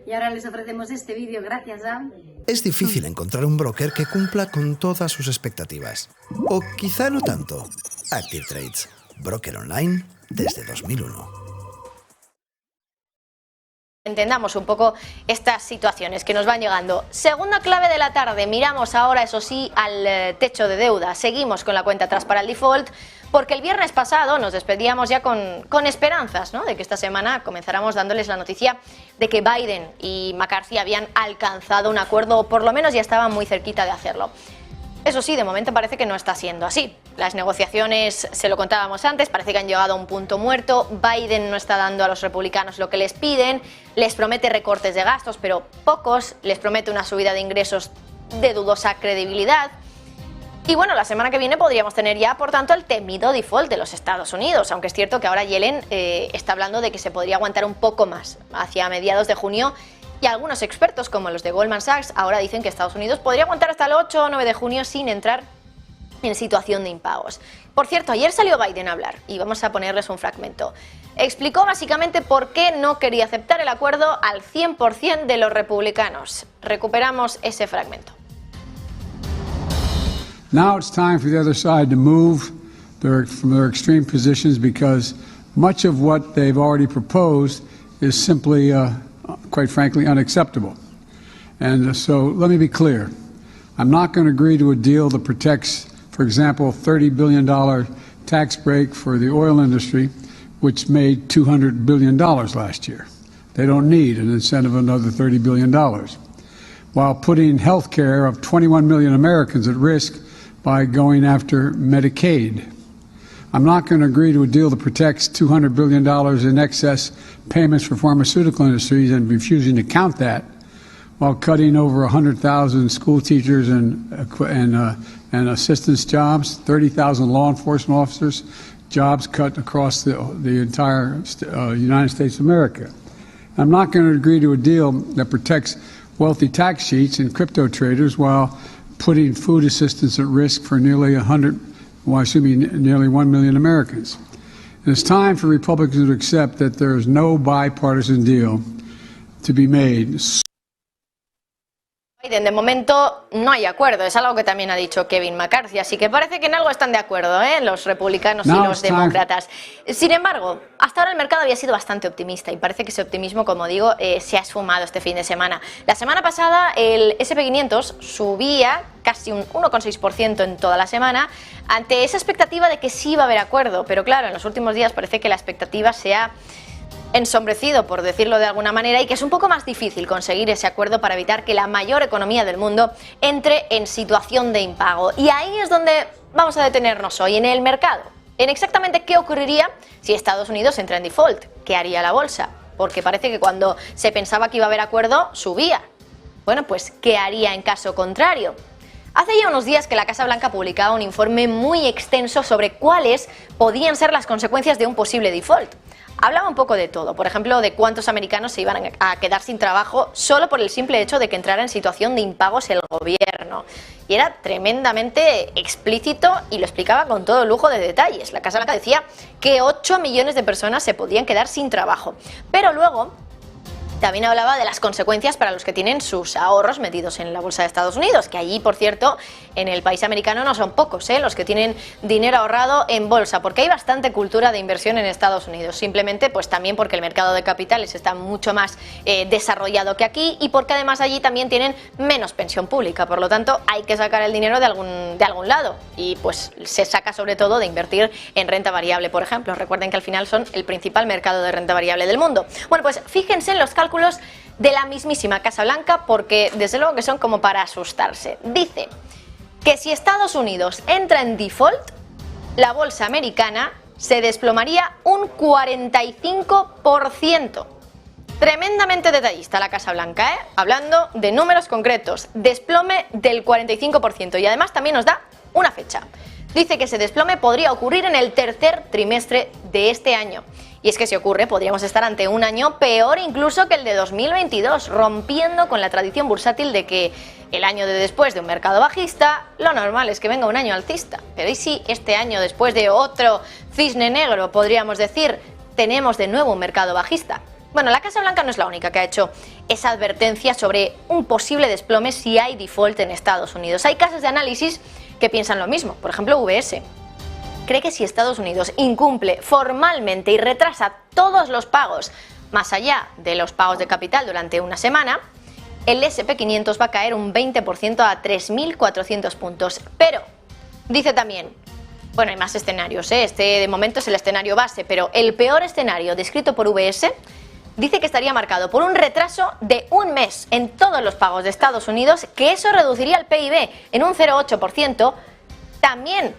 Y ahora les ofrecemos este vídeo gracias a... Es difícil encontrar un broker que cumpla con todas sus expectativas. O quizá no tanto. Active Trades, broker online desde 2001. Entendamos un poco estas situaciones que nos van llegando. Segunda clave de la tarde, miramos ahora, eso sí, al techo de deuda. Seguimos con la cuenta atrás para el default, porque el viernes pasado nos despedíamos ya con esperanzas, ¿no?, de que esta semana comenzáramos dándoles la noticia de que Biden y McCarthy habían alcanzado un acuerdo, o por lo menos ya estaban muy cerquita de hacerlo. Eso sí, de momento parece que no está siendo así. Las negociaciones, se lo contábamos antes, parece que han llegado a un punto muerto. Biden no está dando a los republicanos lo que les piden, les promete recortes de gastos, pero pocos, les promete una subida de ingresos de dudosa credibilidad. Y bueno, la semana que viene podríamos tener ya, por tanto, el temido default de los Estados Unidos, aunque es cierto que ahora Yellen está hablando de que se podría aguantar un poco más hacia mediados de junio. Y algunos expertos, como los de Goldman Sachs, ahora dicen que Estados Unidos podría aguantar hasta el 8 o 9 de junio sin entrar en situación de impagos. Por cierto, ayer salió Biden a hablar, y vamos a ponerles un fragmento. Explicó básicamente por qué no quería aceptar el acuerdo al 100% de los republicanos. Recuperamos ese fragmento. Now it's time for the other side to move from their extreme positions, because much of what they've already proposed is simply quite frankly, unacceptable. And so let me be clear. I'm not going to agree to a deal that protects, for example, $30 billion tax break for the oil industry, which made $200 billion last year. They don't need an incentive of another $30 billion, while putting health care of 21 million Americans at risk by going after Medicaid. I'm not going to agree to a deal that protects $200 billion in excess payments for pharmaceutical industries and refusing to count that, while cutting over 100,000 school teachers and assistance jobs, 30,000 law enforcement officers, jobs cut across the entire United States of America. I'm not going to agree to a deal that protects wealthy tax cheats and crypto traders while putting food assistance at risk for nearly 1 million Americans. And it's time for Republicans to accept that there is no bipartisan deal to be made. Biden, de momento no hay acuerdo, es algo que también ha dicho Kevin McCarthy, así que parece que en algo están de acuerdo, los republicanos y los demócratas. Sin embargo, hasta ahora el mercado había sido bastante optimista y parece que ese optimismo, como digo, se ha esfumado este fin de semana. La semana pasada el S&P 500 subía casi un 1,6% en toda la semana ante esa expectativa de que sí iba a haber acuerdo, pero claro, en los últimos días parece que la expectativa se ha ensombrecido, por decirlo de alguna manera, y que es un poco más difícil conseguir ese acuerdo para evitar que la mayor economía del mundo entre en situación de impago. Y ahí es donde vamos a detenernos hoy, en el mercado, en exactamente qué ocurriría si Estados Unidos entra en default, qué haría la bolsa, porque parece que cuando se pensaba que iba a haber acuerdo, subía. Bueno, pues ¿qué haría en caso contrario? Hace ya unos días que la Casa Blanca publicaba un informe muy extenso sobre cuáles podían ser las consecuencias de un posible default. Hablaba un poco de todo, por ejemplo, de cuántos americanos se iban a quedar sin trabajo solo por el simple hecho de que entrara en situación de impagos el gobierno. Y era tremendamente explícito y lo explicaba con todo lujo de detalles. La Casa Blanca decía que 8 millones de personas se podían quedar sin trabajo. Pero luego también hablaba de las consecuencias para los que tienen sus ahorros metidos en la bolsa de Estados Unidos, que allí, por cierto, en el país americano no son pocos, los que tienen dinero ahorrado en bolsa, porque hay bastante cultura de inversión en Estados Unidos, simplemente pues también porque el mercado de capitales está mucho más desarrollado que aquí y porque además allí también tienen menos pensión pública, por lo tanto hay que sacar el dinero de algún lado y pues se saca sobre todo de invertir en renta variable, por ejemplo. Recuerden que al final son el principal mercado de renta variable del mundo. Bueno, pues fíjense en los cálculos de la mismísima Casa Blanca, porque desde luego que son como para asustarse. Dice que si Estados Unidos entra en default, la bolsa americana se desplomaría un 45%. Tremendamente detallista la Casa Blanca, hablando de números concretos. Desplome del 45% y además también nos da una fecha. Dice que ese desplome podría ocurrir en el tercer trimestre de este año. Y es que si ocurre, podríamos estar ante un año peor incluso que el de 2022, rompiendo con la tradición bursátil de que el año de después de un mercado bajista, lo normal es que venga un año alcista. Pero ¿y si este año, después de otro cisne negro, podríamos decir, tenemos de nuevo un mercado bajista? Bueno, la Casa Blanca no es la única que ha hecho esa advertencia sobre un posible desplome si hay default en Estados Unidos. Hay casas de análisis que piensan lo mismo. Por ejemplo, UBS cree que si Estados Unidos incumple formalmente y retrasa todos los pagos, más allá de los pagos de capital durante una semana, el S&P 500 va a caer un 20% a 3.400 puntos. Pero dice también, bueno, hay más escenarios, este de momento es el escenario base, pero el peor escenario descrito por UBS dice que estaría marcado por un retraso de un mes en todos los pagos de Estados Unidos, que eso reduciría el PIB en un 0,8%, también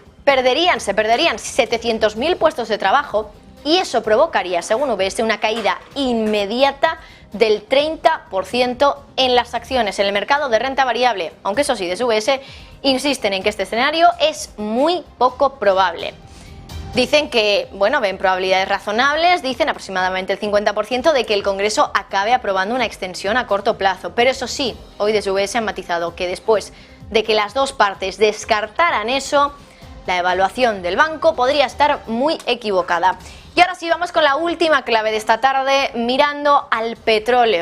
se perderían 700.000 puestos de trabajo y eso provocaría, según UBS, una caída inmediata del 30% en las acciones en el mercado de renta variable, aunque eso sí, desde UBS insisten en que este escenario es muy poco probable. Dicen que, bueno, ven probabilidades razonables, dicen aproximadamente el 50% de que el Congreso acabe aprobando una extensión a corto plazo. Pero eso sí, hoy desde UBS han matizado que después de que las dos partes descartaran eso, la evaluación del banco podría estar muy equivocada. Y ahora sí, vamos con la última clave de esta tarde, mirando al petróleo.